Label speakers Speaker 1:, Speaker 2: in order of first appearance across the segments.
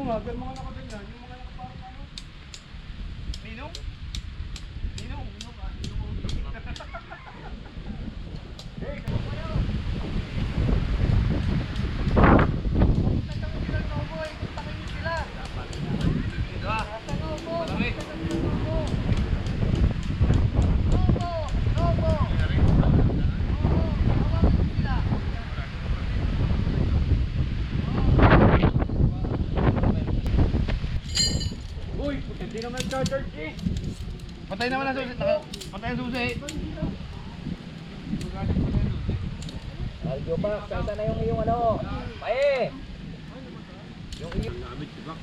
Speaker 1: nga, pero mga nakaganyan, yung mga nakaparang ano? Ninong? Ninong ka, ninong. Hey, kamo kayo! Punta kami sila ng Novo, punta kami sila! Nasa Novo! Punta kami sila ng Novo! Novo! Novo! Uy, hindi naman charge eh. Patay naman ang susi. Patay ang susi.
Speaker 2: Aljo pa, kaysa na yung ano. Pae! Yung iyo.
Speaker 1: Namit si Max.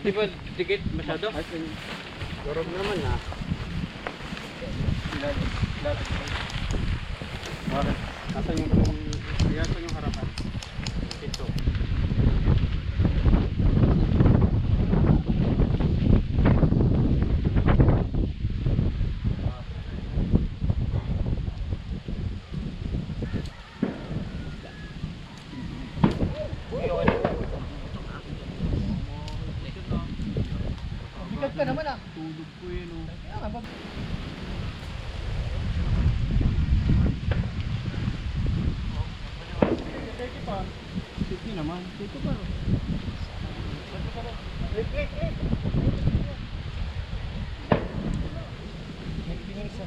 Speaker 1: Di ba dikit masyado? Gorog naman ha. Nasaan yung harapan? Ito. Bigat ka naman ah. Tulog ko yun oh. Kaya nga bab... Sige naman. Dito pa. Lik. Nagpinisa.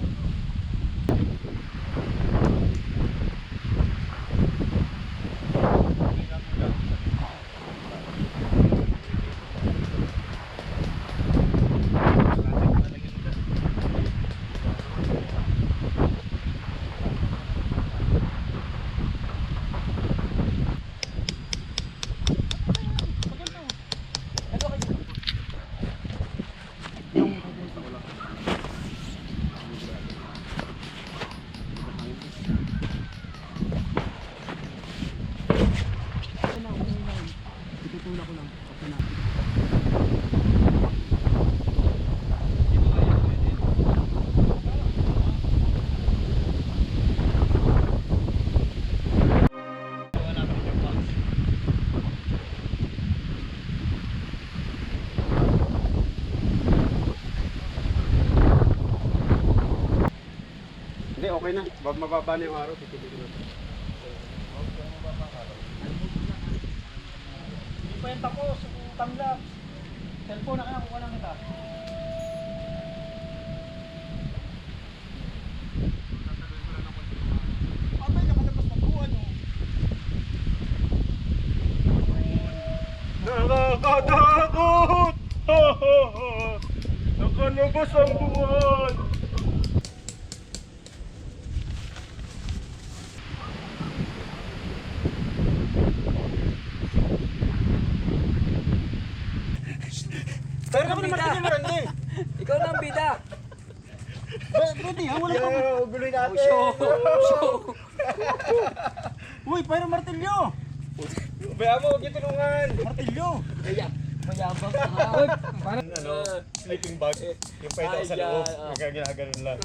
Speaker 1: Hindi, okay na. Mababa na yung araw. Titigil na. Hindi pa yung tapos. Tanggap. Cellphone na ka na. Kuha lang kita. Abay, nakalabas na buwan oh. Nakakatakot! Nakalabas ang buwan! Pero naman naman Marandi.
Speaker 2: Ikaw na ang bida.
Speaker 1: Pwede ha, wala pa. Guloy natin.
Speaker 2: Show.
Speaker 1: Uy, pero martilyo. Baya mo, huwag yung tulungan. Martilyo.
Speaker 2: Mayabang ka ha.
Speaker 1: Parang ano, sleeping bag. Yung paitaw sa loob. Ginaganon lang.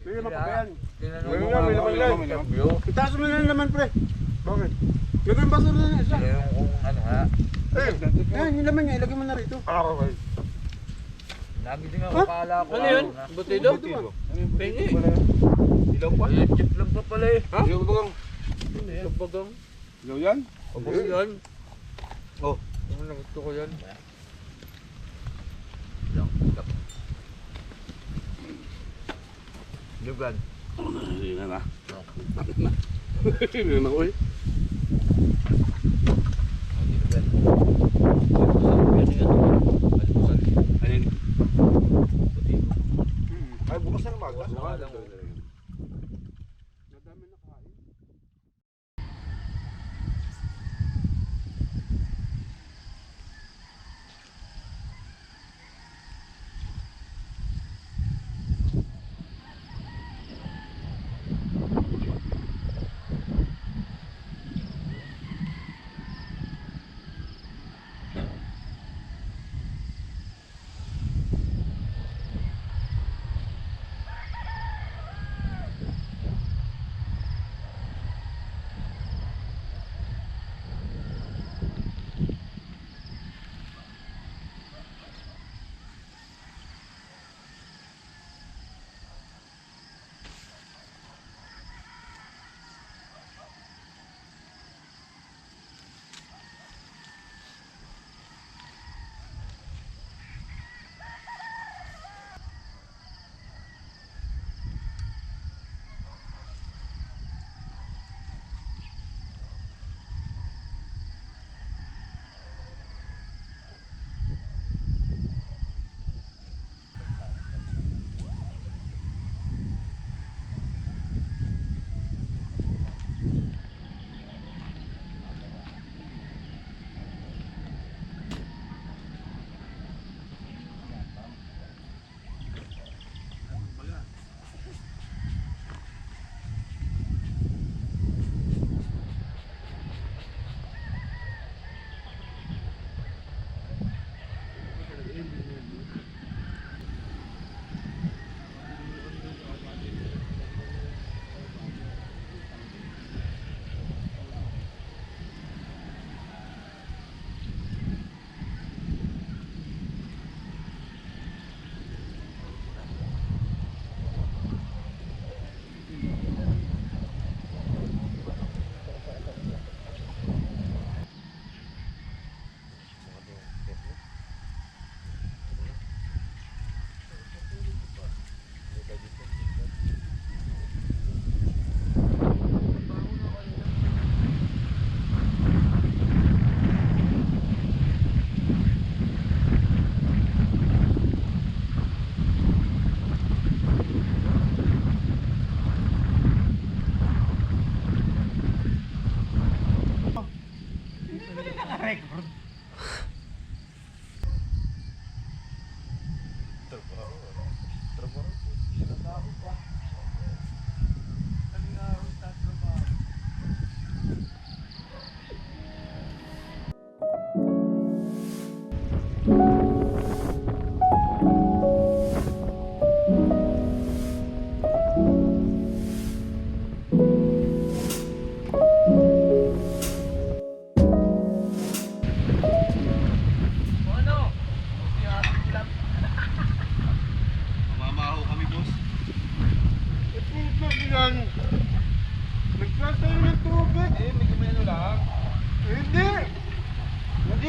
Speaker 1: May naman pa ba yan? May naman yan. Itaas mo na naman pre. Bakit? Lagay yung basura na isa.
Speaker 2: Yung ano ha?
Speaker 1: Yung laman niya, ilagay mo na rito. Okay.
Speaker 2: Lagi din ako kala ko.
Speaker 3: Ano yun? Butido? Pengi.
Speaker 1: Ilaw pa?
Speaker 2: Chip lang pa pala eh.
Speaker 1: Ha? Ilaw bagang.
Speaker 3: Bagang.
Speaker 1: Ilaw yan?
Speaker 3: Bagang yan.
Speaker 1: Oh.
Speaker 3: Ano gusto ko yan?
Speaker 2: Lugan.
Speaker 1: Hindi na na. Hindi na uy. Ay, bukas na naman. Bukas na lang. Nadami na kain.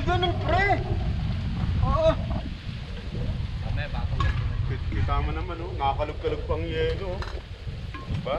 Speaker 1: ganun, pre. Oo.
Speaker 4: Kita mo naman, oh. Nakakalog-kalog pang yelo. Oh. Diba?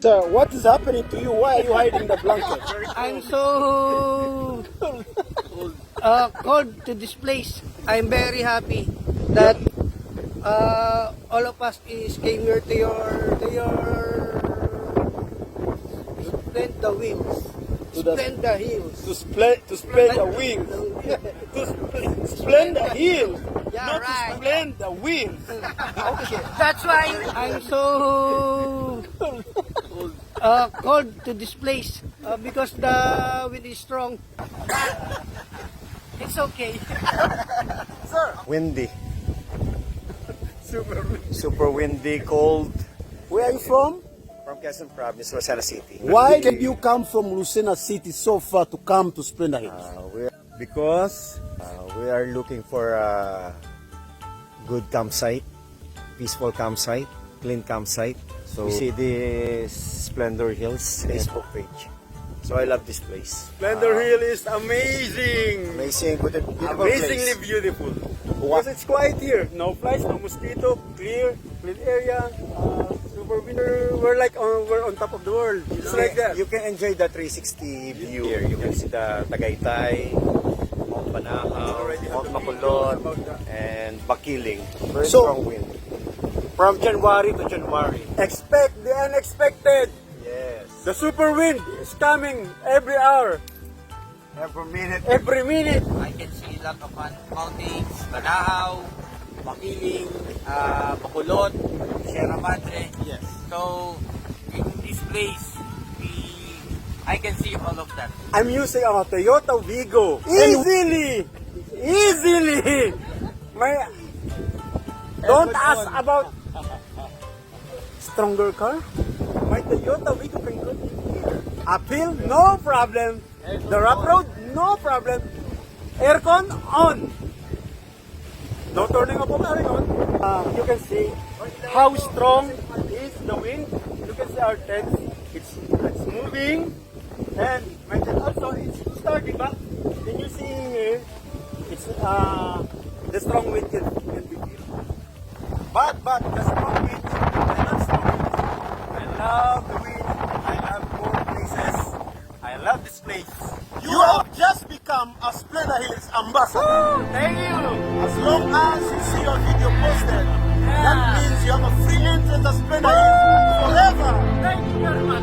Speaker 1: Sir, what is happening to you? Why are you hiding the blanket?
Speaker 5: I'm so cold to this place. I'm very happy that all of us is came here to your Splendor Hills. Splendor Hills.
Speaker 1: To spread the wings. Splendor Hills.
Speaker 5: Yeah,
Speaker 1: Not
Speaker 5: right.
Speaker 1: to splend the wings. Okay.
Speaker 5: That's why I'm so cold to this place because the wind is strong. It's okay.
Speaker 6: Windy. Super windy, cold.
Speaker 1: Where are you from?
Speaker 6: From Quezon Province, Rosella City.
Speaker 1: Why did you come from Lucena City so far to come to Splendor Hills?
Speaker 6: Because we are looking for a good campsite, peaceful campsite, clean campsite. So we see this Splendor Hills Facebook page. So I love this place.
Speaker 4: Splendor Hill is amazing!
Speaker 6: Amazing, beautiful
Speaker 4: Amazingly
Speaker 6: place.
Speaker 4: beautiful. Because it's quiet here. No flies, no mosquito, clear area. Super winter. We're on top of the world. It's like that.
Speaker 6: You can enjoy the 360 view here. You can see the Tagaytay, Mount Banahaw, Mount Bacolod, and Bakiling. Very
Speaker 1: So-
Speaker 6: strong wind. From January to January.
Speaker 4: Expect the unexpected.
Speaker 6: Yes.
Speaker 4: The super wind is coming every hour,
Speaker 6: Every minute.
Speaker 4: every minute.
Speaker 5: I can see a lot of mountains, Banahaw, Bakiling, Bacolod, Sierra Madre.
Speaker 6: Yes.
Speaker 5: So in this place, I can see all of that.
Speaker 4: I'm using a Toyota Vigo. Easily! Easily! Don't ask about stronger car. My my Toyota Wigo can go in here. Uphill, no problem. The rough road, no problem. Aircon on. No turning up on aircon. You can see how strong is the wind. You can see our tents. It's moving. And mention also it's starting back. Can you see here? It's the strong wind can be feel. But the strong wind, I love strong wind. I love the wind. I love cold places. I love this place.
Speaker 6: You have just become a Splendor Hills ambassador.
Speaker 4: Thank you.
Speaker 6: As long as you see your video posted, that means you have a free entrance to Splendor Hills forever.
Speaker 4: Thank you very much.